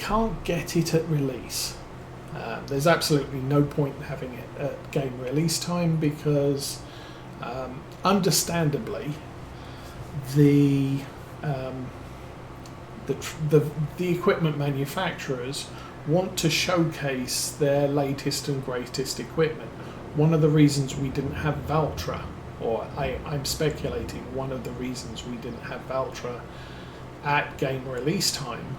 can't get it at release. There's absolutely no point in having it at game release time because, understandably, the equipment manufacturers want to showcase their latest and greatest equipment. One of the reasons we didn't have Valtra, or I'm speculating one of the reasons we didn't have Valtra at game release time,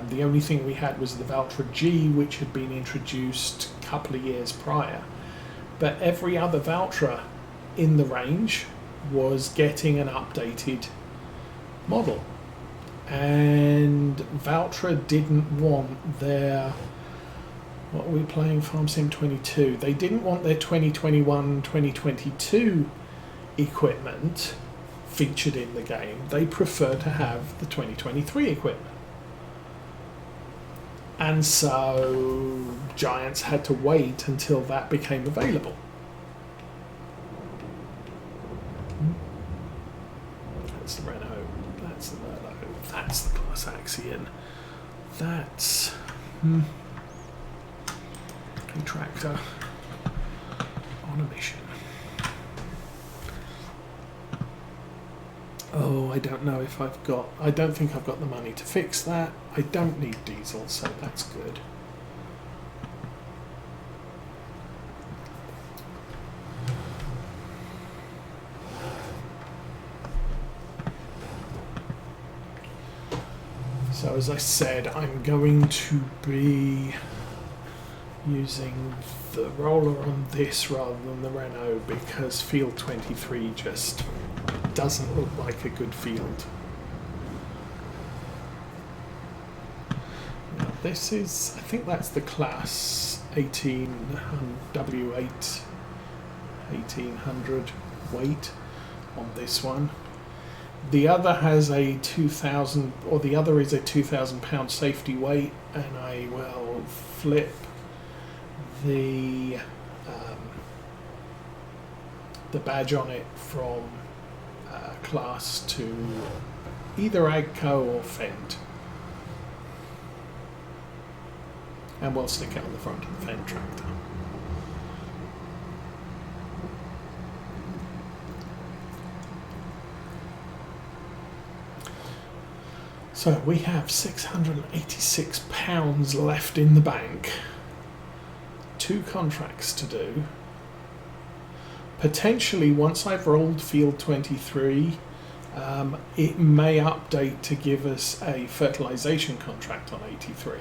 the only thing we had was the Valtra G, which had been introduced a couple of years prior. But every other Valtra in the range was getting an updated model. And Valtra didn't want their, what are we playing, Farm Sim 22? They didn't want their 2021-2022 equipment featured in the game. They prefer to have the 2023 equipment. And so Giants had to wait until that became available. That's the Renault, that's the Merlot, that's the Plus Axion, that's a tractor on a mission. Oh, I don't know if I don't think I've got the money to fix that. I don't need diesel, so that's good. So as I said, I'm going to be using the roller on this rather than the Renault because field 23 just doesn't look like a good field. Now this is, I think that's the class 1800 weight on this one. The other has a 2,000, or the other is a 2,000 pound safety weight, and I will flip the badge on it from class to either AGCO or Fendt, and we'll stick it on the front of the Fendt tractor. So we have £686 left in the bank, 2 contracts to do. Potentially, once I've rolled field 23, it may update to give us a fertilisation contract on 83.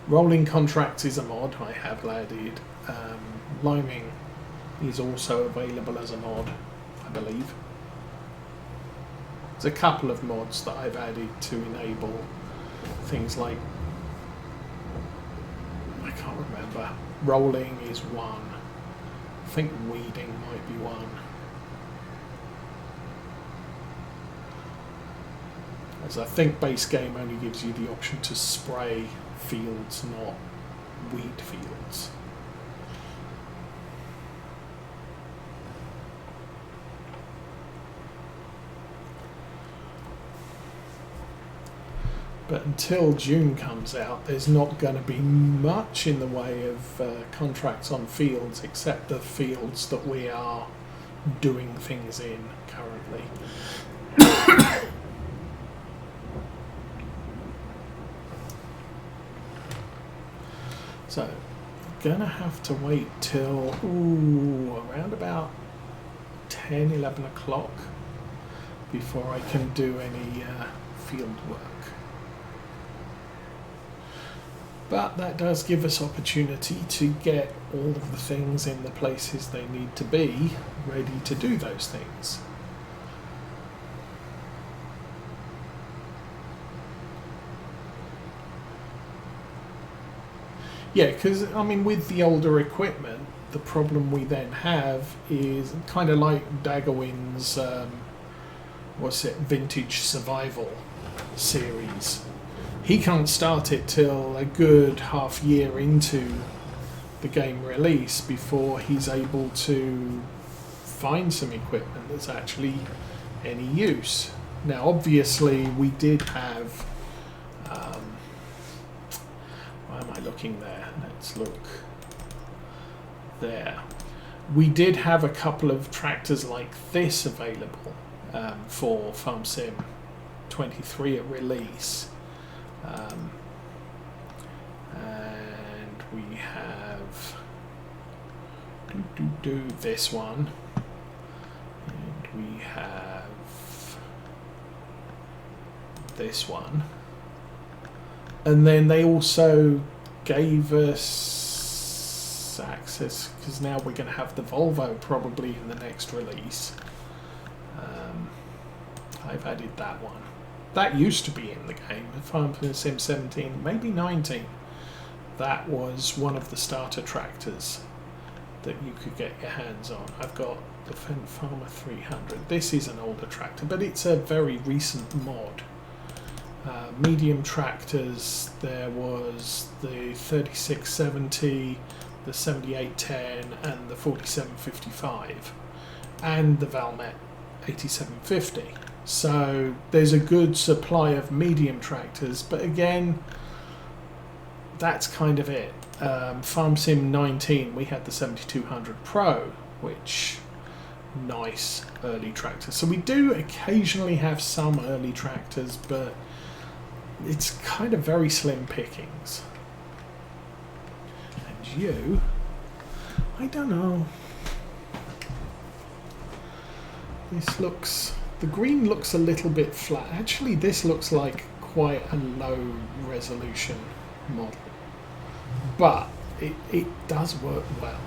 Rolling contracts is a mod I have added. Liming is also available as a mod, I believe. There's a couple of mods that I've added to enable things like, I can't remember, rolling is one, I think weeding might be one. As I think base game only gives you the option to spray fields, not weed fields. But until June comes out, there's not going to be much in the way of contracts on fields, except the fields that we are doing things in currently. So, going to have to wait till around about 10, 11 o'clock before I can do any field work. But that does give us opportunity to get all of the things in the places they need to be ready to do those things. Yeah, because I mean, with the older equipment, the problem we then have is kind of like Daggerwin's, Vintage Survival series. He can't start it till a good half year into the game release before he's able to find some equipment that's actually any use. Now, obviously, we did have looking there. Let's look there. We did have a couple of tractors like this available for Farm Sim 23 at release. And we have this one, and we have this one, and then they also gave us access, because now we're going to have the Volvo probably in the next release. I've added that one. That used to be in the game, Farm Sim 17, maybe 19. That was one of the starter tractors that you could get your hands on. I've got the Fendt Farmer 300. This is an older tractor, but it's a very recent mod. Medium tractors, there was the 3670, the 7810, and the 4755, and the Valmet 8750. So there's a good supply of medium tractors, but again, that's kind of it. Farm Sim 19, we had the 7200 Pro, which nice early tractors. So we do occasionally have some early tractors, but it's kind of very slim pickings. And you, I don't know. This looks, the green looks a little bit flat. Actually, this looks like quite a low resolution model, but it does work well.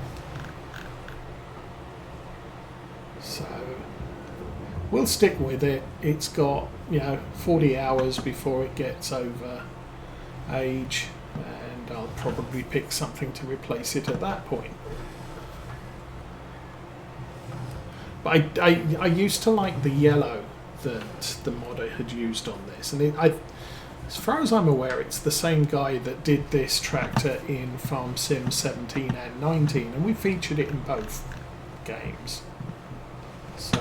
So we'll stick with it. It's got, 40 hours before it gets over age, and I'll probably pick something to replace it at that point. But I used to like the yellow that the modder had used on this, and as far as I'm aware, it's the same guy that did this tractor in Farm Sim 17 and 19, and we featured it in both games. So,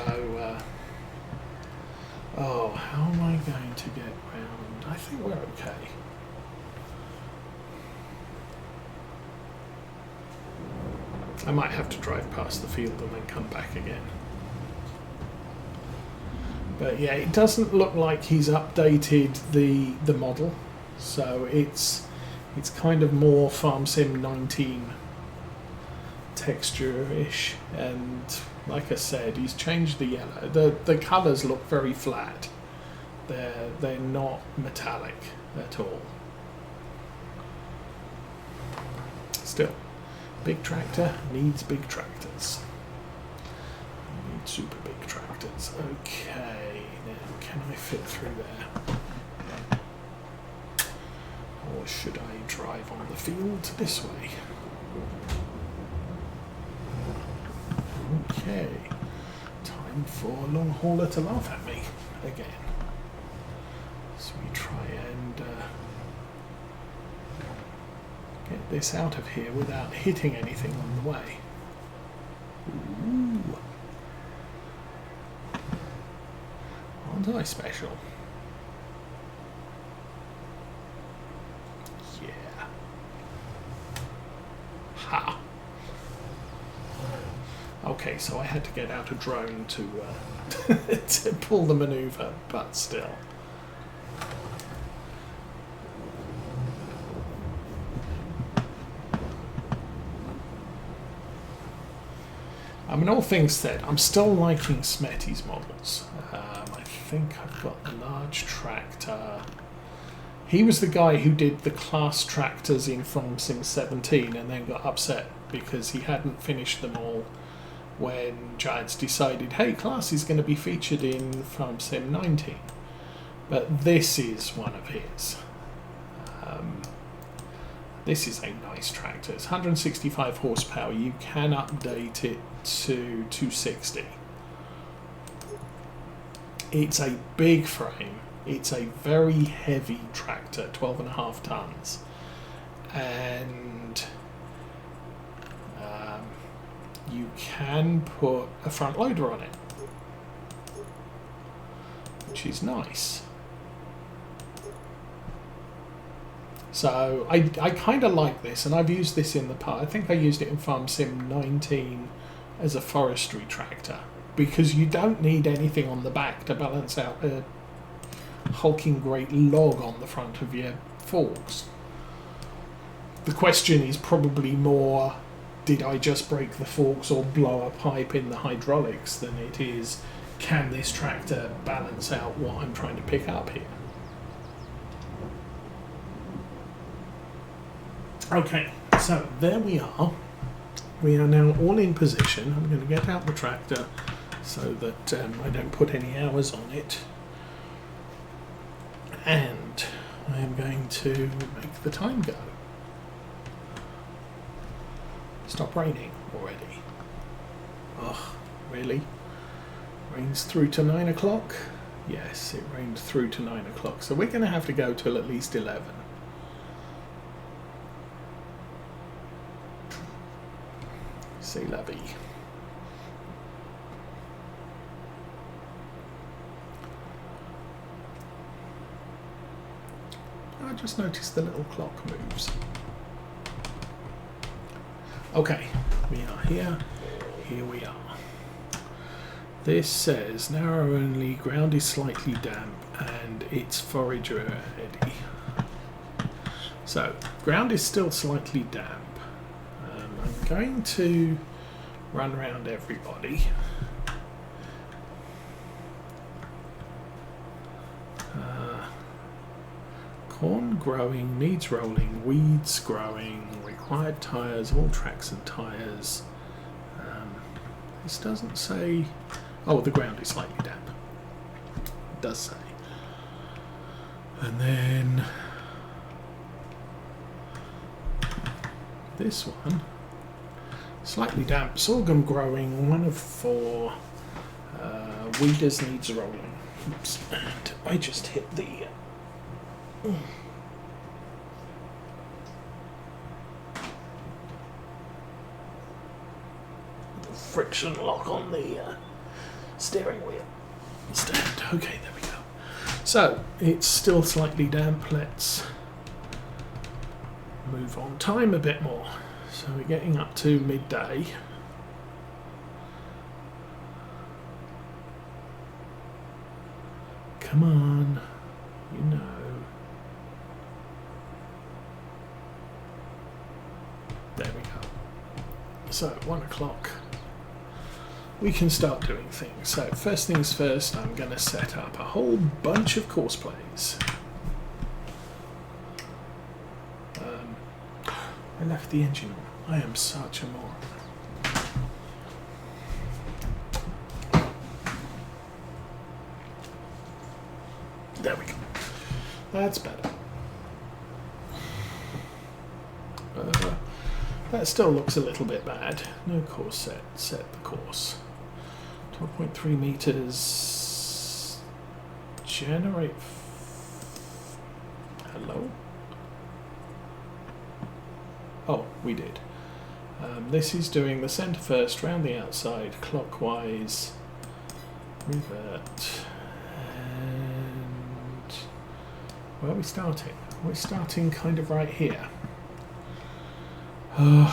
how am I going to get round? I think we're okay. I might have to drive past the field and then come back again. But yeah, it doesn't look like he's updated the model, so it's kind of more Farm Sim 19 texture-ish, and like I said, he's changed the yellow. The colours look very flat. They're not metallic at all. Still, big tractor needs big tractors. Need super big tractors. Okay, now can I fit through there? Or should I drive on the field this way? Okay, time for a long hauler to laugh at me again. So we try and get this out of here without hitting anything on the way. Ooh. Aren't I special? Yeah. Ha! Okay, so I had to get out a drone to to pull the manoeuvre, but still. I mean, all things said, I'm still liking Smetty's models. I think I've got the large tractor. He was the guy who did the class tractors in Farm Sim 17 and then got upset because he hadn't finished them all when Giants decided, hey, class is going to be featured in Farm Sim 19. But this is one of his. This is a nice tractor. It's 165 horsepower. You can update it to 260. It's a big frame. It's a very heavy tractor, 12.5 tons. And you can put a front loader on it, which is nice. So I kind of like this, and I've used this in the past. I think I used it in Farm Sim 19 as a forestry tractor, because you don't need anything on the back to balance out a hulking great log on the front of your forks. The question is probably more, did I just break the forks or blow a pipe in the hydraulics, than it is, can this tractor balance out what I'm trying to pick up here? Okay, so there we are. We are now all in position. I'm going to get out the tractor so that I don't put any hours on it. And I am going to make the time go. Stop raining already. Oh, really? Rains through to 9 o'clock? Yes, it rained through to 9 o'clock. So we're going to have to go till at least 11. C'est la vie. I just noticed the little clock moves. Okay, we are here. Here we are. This says narrow only, ground is slightly damp, and it's forager ready. So, ground is still slightly damp. I'm going to run around everybody. Corn growing, needs rolling, weeds growing, required tyres, all tracks and tyres. This doesn't say... Oh, the ground is slightly damp. It does say. And then... this one... Slightly damp, sorghum growing, 1 of 4. Weeders needs rolling. Oops, and I just hit the... the friction lock on the steering wheel stand. Okay, there we go. So, it's still slightly damp. Let's move on time a bit more. So we're getting up to midday. Come on, you know. There we go. So at 1 o'clock, we can start doing things. So first things first, I'm going to set up a whole bunch of course plays. I left the engine on. I am such a moron. There we go. That's better. That still looks a little bit bad. No course set. Set the course. 12.3 meters. Generate. Hello? Oh, we did. This is doing the centre first, round the outside, clockwise, revert, and where are we starting? We're starting kind of right here. The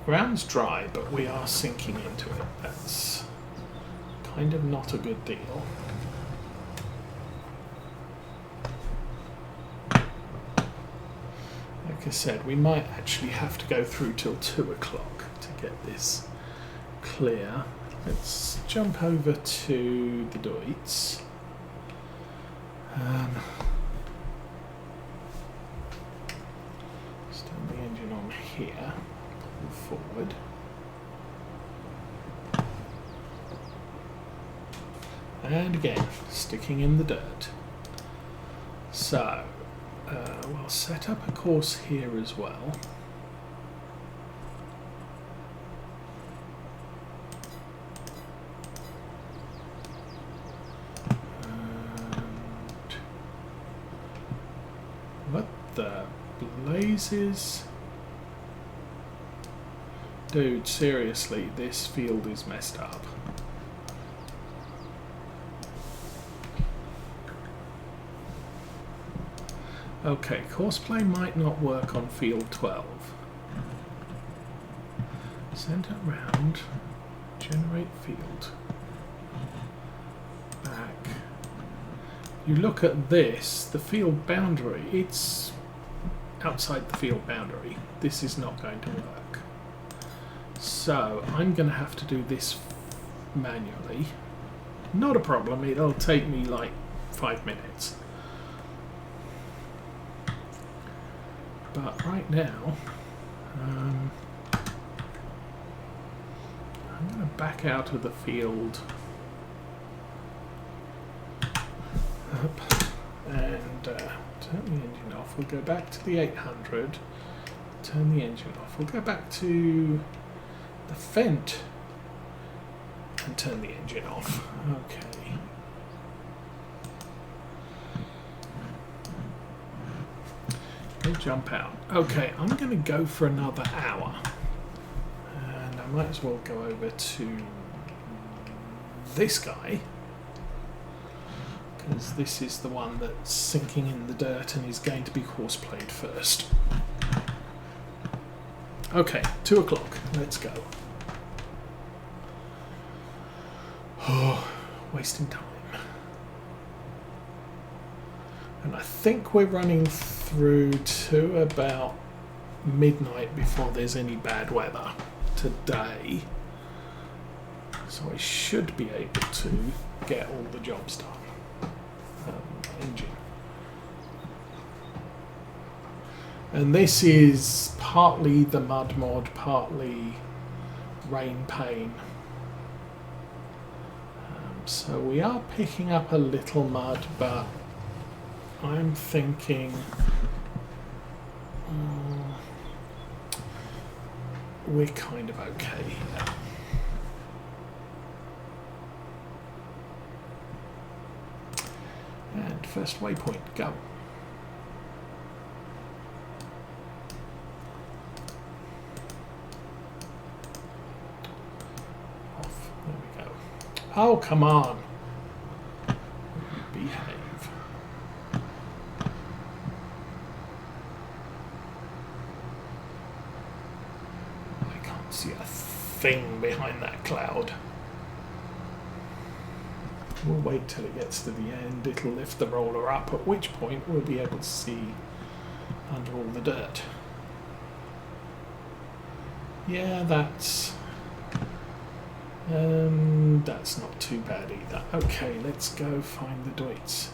ground's dry, but we are sinking into it. That's kind of not a good deal. Like I said, we might actually have to go through till 2 o'clock to get this clear. Let's jump over to the Deutz. Let's turn the engine on here, move forward. And again, sticking in the dirt. So, we'll set up a course here as well. And what the blazes? Dude, seriously, this field is messed up. Okay, courseplay might not work on field 12. Center round, generate field. Back. You look at this, the field boundary, it's outside the field boundary. This is not going to work. So I'm going to have to do this manually. Not a problem, it'll take me like 5 minutes. But right now, I'm going to back out of the field up and turn the engine off. We'll go back to the 800, turn the engine off. We'll go back to the Fent and turn the engine off. Okay. We'll jump out. Okay, I'm going to go for another hour. And I might as well go over to this guy, because this is the one that's sinking in the dirt and is going to be course-played first. Okay, 2 o'clock. Let's go. Oh, wasting time. And I think we're running through to about midnight before there's any bad weather today. So I should be able to get all the jobs done. Engine. And this is partly the mud mod, partly rain pain. So we are picking up a little mud, but I'm thinking we're kind of okay here. And first waypoint, go. Off, there we go. Oh, come on. Behave. I can't see a thing behind that cloud. We'll wait till it gets to the end. It'll lift the roller up, at which point we'll be able to see under all the dirt. Yeah, that's not too bad either. Okay, let's go find the Deutz.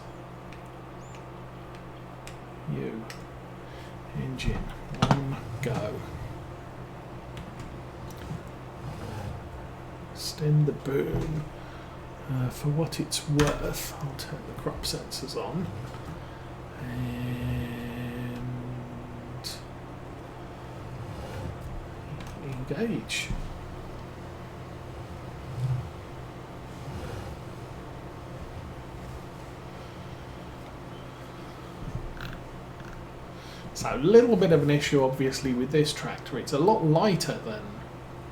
You. Engine. 1, go. Extend the boom. For what it's worth, I'll turn the crop sensors on and engage. So a little bit of an issue obviously with this tractor. It's a lot lighter than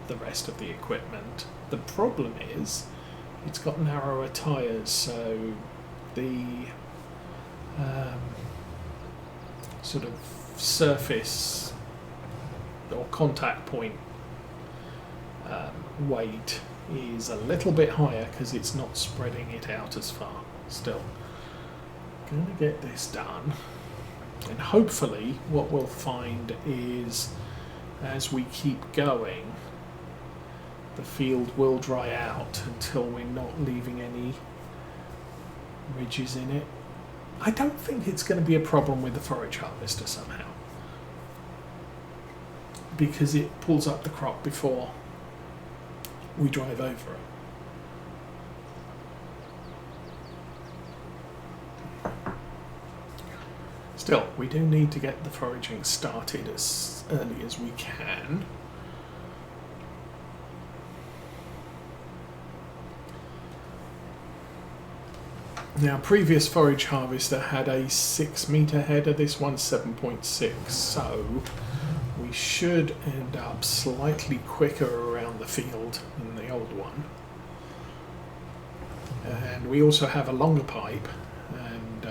the rest of the equipment. The problem is it's got narrower tyres, so the sort of surface or contact point weight is a little bit higher because it's not spreading it out as far. Still, going to get this done, and hopefully what we'll find is as we keep going, the field will dry out until we're not leaving any ridges in it. I don't think it's going to be a problem with the forage harvester somehow, because it pulls up the crop before we drive over it. Still, we do need to get the foraging started as early as we can. Now, previous forage harvester had a 6-metre header, this one's 7.6, so we should end up slightly quicker around the field than the old one. And we also have a longer pipe, and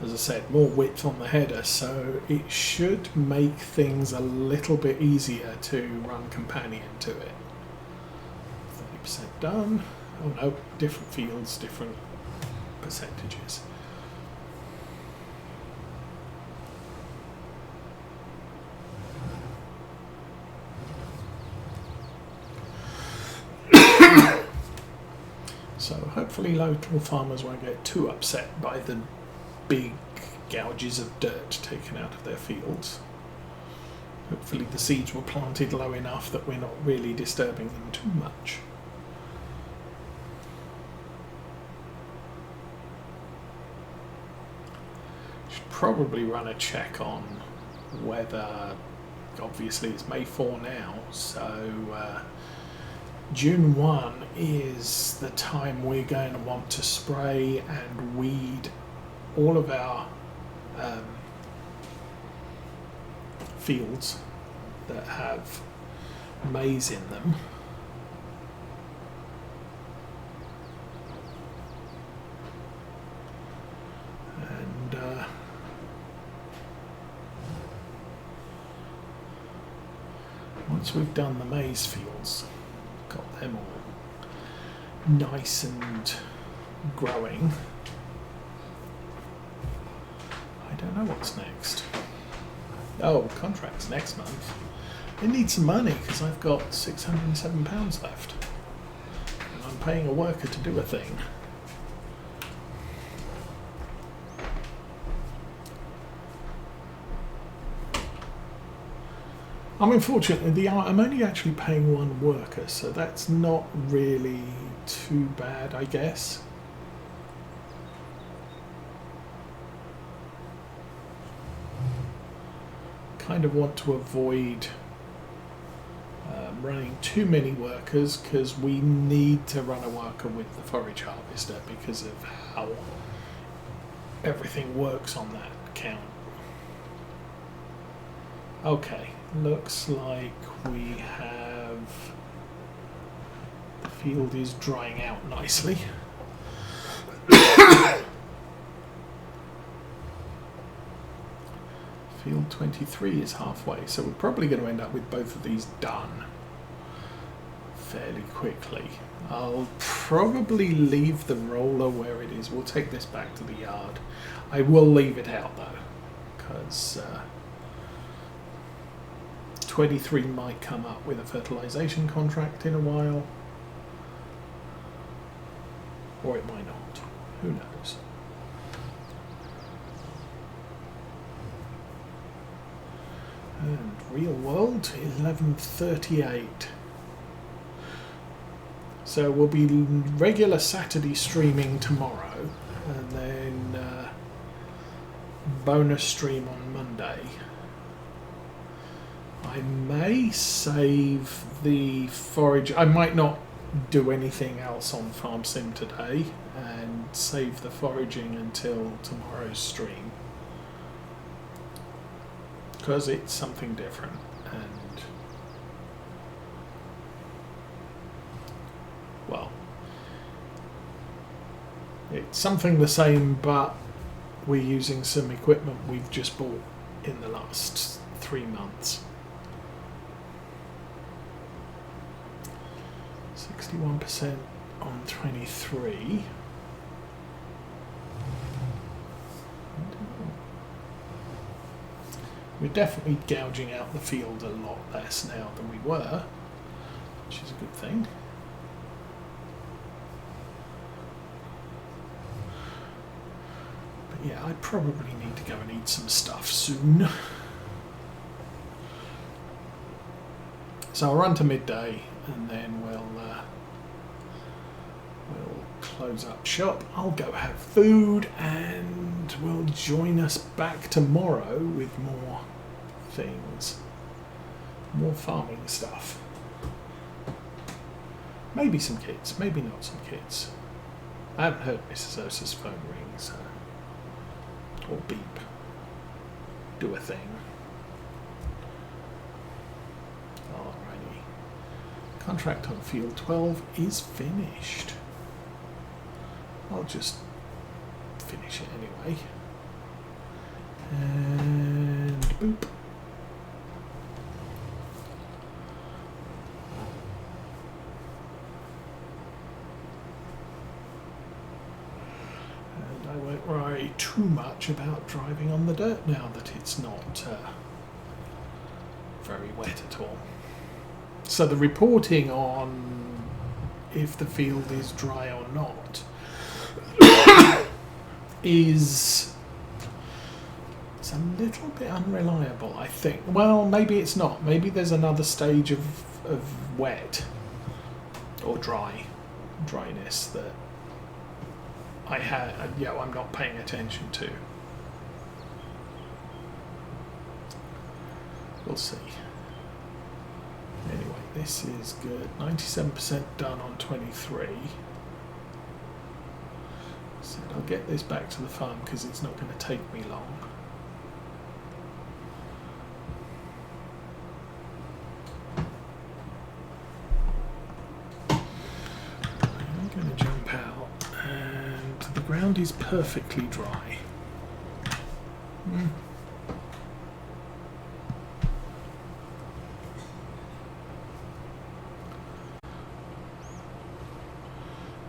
as I said, more width on the header, so it should make things a little bit easier to run companion to it. 30% done. Oh no, different fields, different percentages. So hopefully local farmers won't get too upset by the big gouges of dirt taken out of their fields. Hopefully the seeds were planted low enough that we're not really disturbing them too much. Should probably run a check on whether, obviously it's May 4 now, so June 1 is the time we're going to want to spray and weed all of our fields that have maize in them. And once we've done the maize fields, got them all nice and growing, I don't know what's next. Oh, contracts next month. I need some money because I've got £607 left and I'm paying a worker to do a thing. I mean, fortunately, I'm only actually paying one worker, so that's not really too bad, I guess. Kind of want to avoid running too many workers because we need to run a worker with the forage harvester because of how everything works on that account. Okay, looks like we have, the field is drying out nicely. Field 23 is halfway, so we're probably going to end up with both of these done fairly quickly. I'll probably leave the roller where it is. We'll take this back to the yard. I will leave it out though, because 23 might come up with a fertilization contract in a while, or it might not. Who knows? And real world 11:38. So we'll be regular Saturday streaming tomorrow, and then bonus stream on Monday. I may save the forage. I might not do anything else on Farm Sim today and save the foraging until tomorrow's stream, because it's something different and, well, it's something the same, but we're using some equipment we've just bought in the last 3 months. 61% on 23. We're definitely gouging out the field a lot less now than we were, which is a good thing. But yeah, I probably need to go and eat some stuff soon. So I'll run to midday and then we'll close up shop. I'll go have food and we'll join us back tomorrow with more things, more farming stuff. Maybe some kids, maybe not some kids. I haven't heard Mrs. Osa's phone ring, so, or beep, do a thing. Alrighty. Contract on field 12 is finished. I'll just finish it anyway. And boop. And I won't worry too much about driving on the dirt now that it's not very wet at all. So the reporting on if the field is dry or not is it's a little bit unreliable, I think. Well, maybe it's not. Maybe there's another stage of wet or dryness that I'm not paying attention to. We'll see. Anyway, this is good. 97% done on 23. So I'll get this back to the farm because it's not going to take me long. I'm going to jump out, and the ground is perfectly dry.